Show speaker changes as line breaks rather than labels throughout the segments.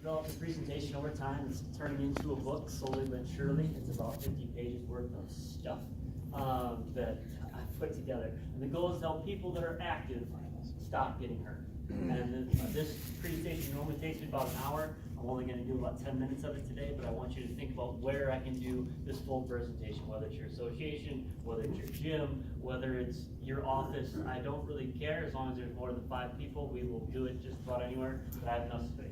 developed a presentation over time. It's turning into a book slowly but surely. It's about 50 pages worth of stuff that I've put together. And the goal is to help people that are active stop getting hurt. And this presentation normally takes me about an hour. I'm only going to do about 10 minutes of it today, but I want you to think about where I can do this full presentation, whether it's your association, whether it's your gym, whether it's your office. I don't really care. As long as there's more than 5 people, we will do it just about anywhere that I have enough space.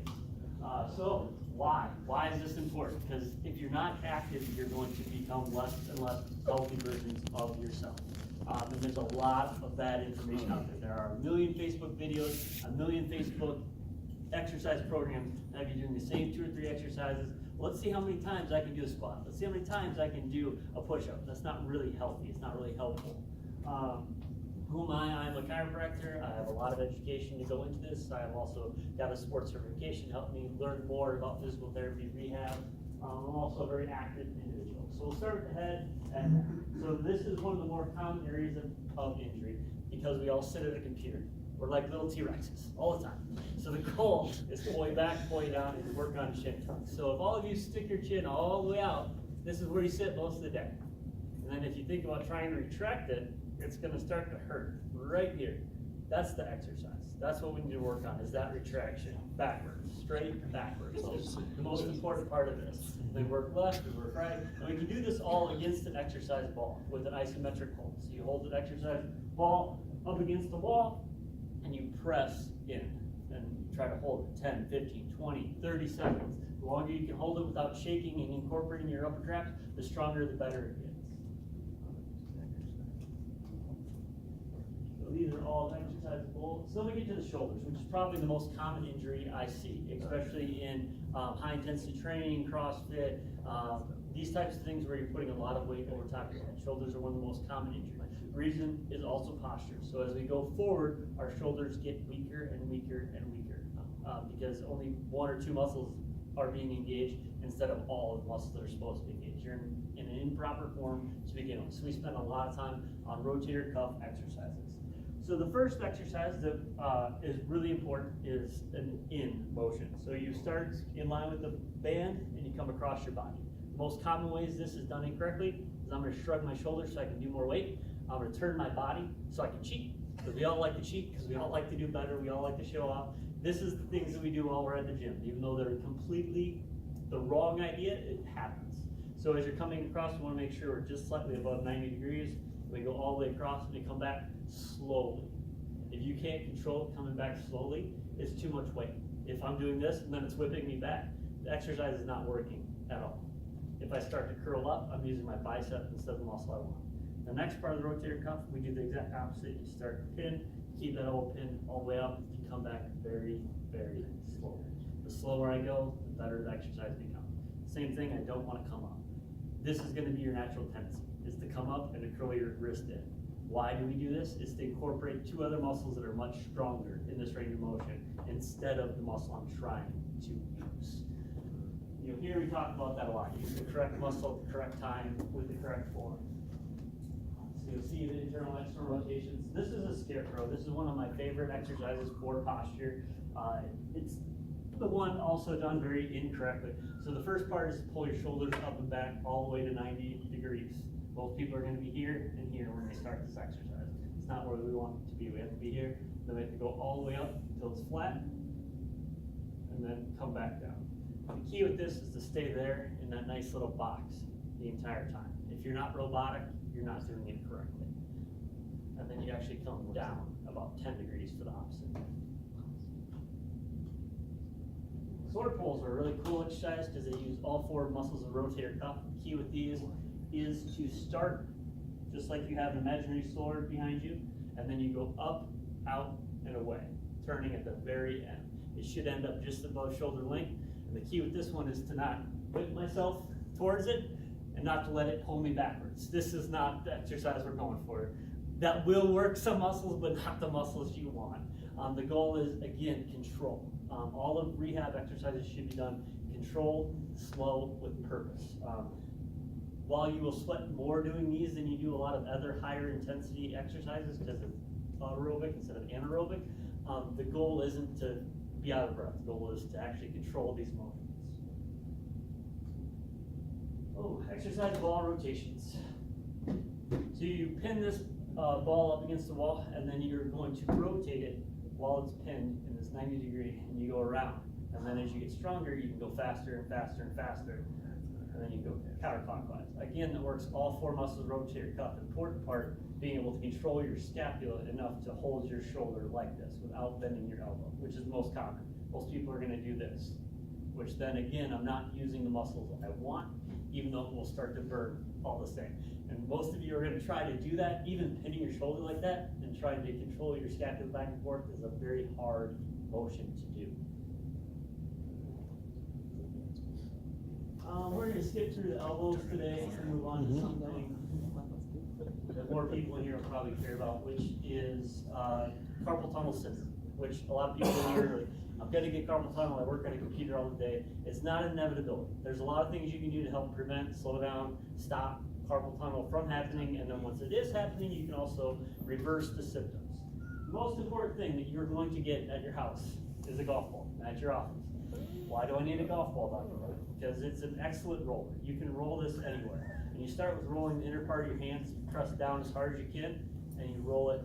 So why? Why is this important? Because if you're not active, you're going to become less and less healthy versions of yourself. And there's a lot of bad information out there. There are a million Facebook videos, a million Facebook exercise programs that have you doing the same 2 or 3 exercises. Let's see how many times I can do a squat. Let's see how many times I can do a push-up. That's not really healthy. It's not really helpful. Who am I? I'm a chiropractor. I have a lot of education to go into this. I have also got a sports certification to help me learn more about physical therapy rehab. I'm also a very active individual. So we'll start with the head and neck. So this is one of the more common areas of injury because we all sit at a computer. We're like little T-Rexes all the time. So the goal is to pull you back, pull you down, and work on shin tucks. So if all of you stick your chin all the way out, this is where you sit most of the day. And then if you think about trying to retract it, it's going to start to hurt right here. That's the exercise. That's what we need to work on, is that retraction. Backwards, straight backwards. It's the most important part of this. We work left, we work right, and we can do this all against an exercise ball with an isometric hold. So you hold an exercise ball up against the wall, and you press in. And you try to hold it 10, 15, 20, 30 seconds. The longer you can hold it without shaking and incorporating your upper traps, the stronger, the better it gets. These are all exercisable. So then we get to the shoulders, which is probably the most common injury I see, especially in high intensity training, CrossFit, these types of things where you're putting a lot of weight over top of your head. Shoulders are one of the most common injuries. The reason is also posture. So as we go forward, our shoulders get weaker and weaker and weaker because only 1 or 2 muscles are being engaged instead of all of the muscles that are supposed to be engaged. You're in an improper form to begin with. So we spend a lot of time on rotator cuff exercises. So the first exercise that is really important is an in motion. So you start in line with the band and you come across your body. The most common ways this is done incorrectly is I'm going to shrug my shoulders so I can do more weight. I'm going to turn my body so I can cheat, because we all like to cheat, because we all like to do better, we all like to show off. This is the things that we do while we're at the gym. Even though they're completely the wrong idea, it happens. So as you're coming across, you want to make sure we're just slightly above 90 degrees. We go all the way across and we come back slowly. If you can't control it coming back slowly, it's too much weight. If I'm doing this and then it's whipping me back, the exercise is not working at all. If I start to curl up, I'm using my bicep instead of the muscle I want. The next part of the rotator cuff, we do the exact opposite. You start to pin, keep that old pin all the way up, you come back very, very slowly. The slower I go, the better the exercise becomes. Same thing, I don't want to come up. This is going to be your natural tendency, is to come up and to curl your wrist in. Why do we do this? It's to incorporate 2 other muscles that are much stronger in this range of motion instead of the muscle I'm trying to use. You'll hear me talk about that a lot. Use the correct muscle at the correct time with the correct form. So you'll see the internal and external rotations. This is a scarecrow. This is one of my favorite exercises for posture. It's the one also done very incorrectly. So the first part is to pull your shoulders up and back all the way to 90 degrees. Most people are going to be here and here when they start this exercise. It's not where we want it to be. We have to be here, then we have to go all the way up until it's flat, and then come back down. The key with this is to stay there in that nice little box the entire time. If you're not robotic, you're not doing it correctly. And then you actually come down about 10 degrees to the opposite. Sword pulls are a really cool exercise because they use all 4 muscles of the rotator cuff. The key with these is to start just like you have an imaginary sword behind you, and then you go up, out, and away, turning at the very end. It should end up just above shoulder length. And the key with this one is to not whip myself towards it and not to let it pull me backwards. This is not the exercise we're going for. That will work some muscles, but not the muscles you want. The goal is, again, control. All of rehab exercises should be done controlled, slow, with purpose. While you will sweat more doing these than you do a lot of other higher intensity exercises because it's aerobic instead of anaerobic, the goal isn't to be out of breath. The goal is to actually control these motions. Oh, exercise ball rotations. So you pin this ball up against the wall, and then you're going to rotate it while it's pinned in this 90-degree, and you go around. And then as you get stronger, you can go faster and faster and faster, and then you go counterclockwise. Again, that works all four muscles, rotator cuff. Important part, being able to control your scapula enough to hold your shoulder like this without bending your elbow, which is the most common. Most people are gonna do this, which then again, I'm not using the muscles I want, even though it will start to burn all the same. And most of you are gonna try to do that, even pinning your shoulder like that and trying to control your scapula back and forth is a very hard motion to do. We're gonna skip through the elbows today and move on to something that more people in here will probably care about, which is carpal tunnel syndrome, which a lot of people in here are like, I'm gonna get carpal tunnel, I work on a computer all the day. It's not an inevitability. There's a lot of things you can do to help prevent, slow down, stop carpal tunnel from happening, and then once it is happening, you can also reverse the symptoms. The most important thing that you're going to get at your house is a golf ball at your office. Why do I need a golf ball, Dr. Roy? Because it's an excellent roller. You can roll this anywhere. And you start with rolling the inner part of your hands, you press down as hard as you can, and you roll it.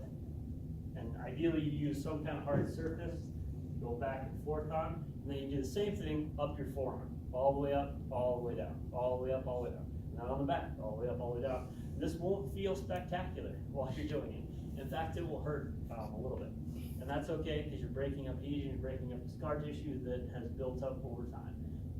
And ideally you use some kind of hard surface, go back and forth on, and then you do the same thing up your forearm. All the way up, all the way down, all the way up, all the way down. Not on the back, all the way up, all the way down. And this won't feel spectacular while you're doing it. In fact, it will hurt a little bit. And that's okay, because you're breaking up adhesion, you're breaking up the scar tissue that has built up over time.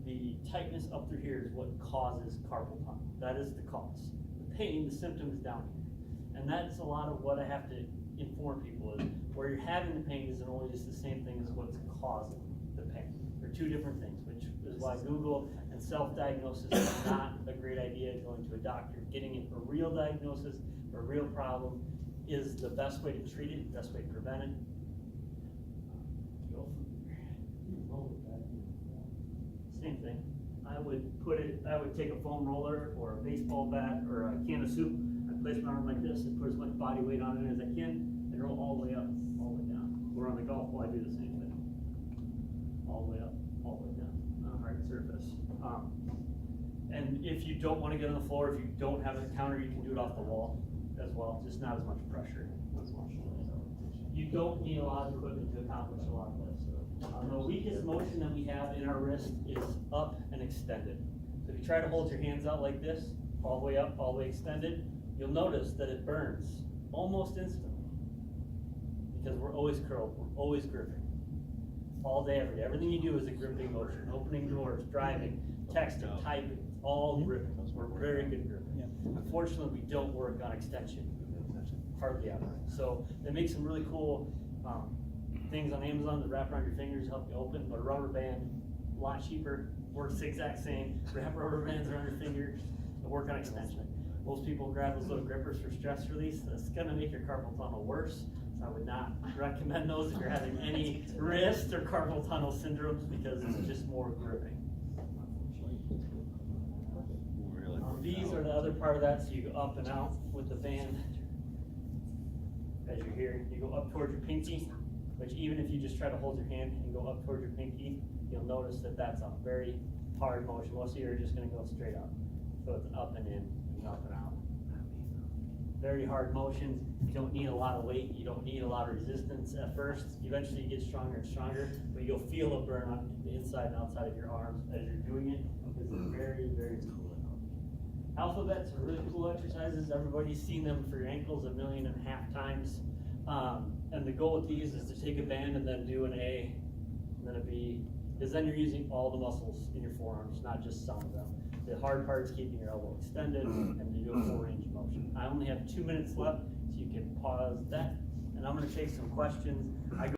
The tightness up through here is what causes carpal tunnel. That is the cause. The pain, the symptom is down here. And that's a lot of what I have to inform people is, where you're having the pain isn't always just the same thing as what's causing the pain. They're two different things, which is why Google and self-diagnosis is not a great idea. Going to a doctor, getting a real diagnosis, a real problem is the best way to treat it, the best way to prevent it. Same thing. I would take a foam roller or a baseball bat or a can of soup. I place my arm like this and put as much body weight on it as I can and roll all the way up, all the way down. Or on the golf ball, I do the same thing. All the way up, all the way down on a hard surface. And if you don't want to get on the floor, if you don't have a counter, you can do it off the wall as well, just not as much pressure. You don't need a lot of equipment to accomplish a lot of this. The weakest motion that we have in our wrist is up and extended. So if you try to hold your hands out like this, all the way up, all the way extended, you'll notice that it burns almost instantly. Because we're always curled, we're always gripping. All day, every day. Everything you do is a gripping motion. Opening doors, driving, texting, typing, all gripping. We're very good gripping. Unfortunately, we don't work on extension. Hardly ever. So they make some really cool things on Amazon that wrap around your fingers to help you open, but a rubber band, a lot cheaper, works the exact same. Wrap rubber bands around your fingers and work on extension. Most people grab those little grippers for stress release. That's gonna make your carpal tunnel worse. So I would not recommend those if you're having any wrist or carpal tunnel syndromes because it's just more gripping. These are the other part of that, so you go up and out with the band. As you're here, you go up towards your pinky, which even if you just try to hold your hand and go up towards your pinky, you'll notice that that's a very hard motion. Most of you are just gonna go straight up. So it's an up and in, and up and out. Very hard motion. You don't need a lot of weight. You don't need a lot of resistance at first. Eventually you get stronger and stronger, but you'll feel a burn on the inside and outside of your arms as you're doing it. It's very, very cool. Alphabets are really cool exercises. Everybody's seen them for your ankles 1.5 million times. And the goal with these is to take a band and then do an A, and then a B, because then you're using all the muscles in your forearms, not just some of them. The hard part is keeping your elbow extended and you do a 4-range motion. I only have 2 minutes left, so you can pause that, and I'm gonna take some questions.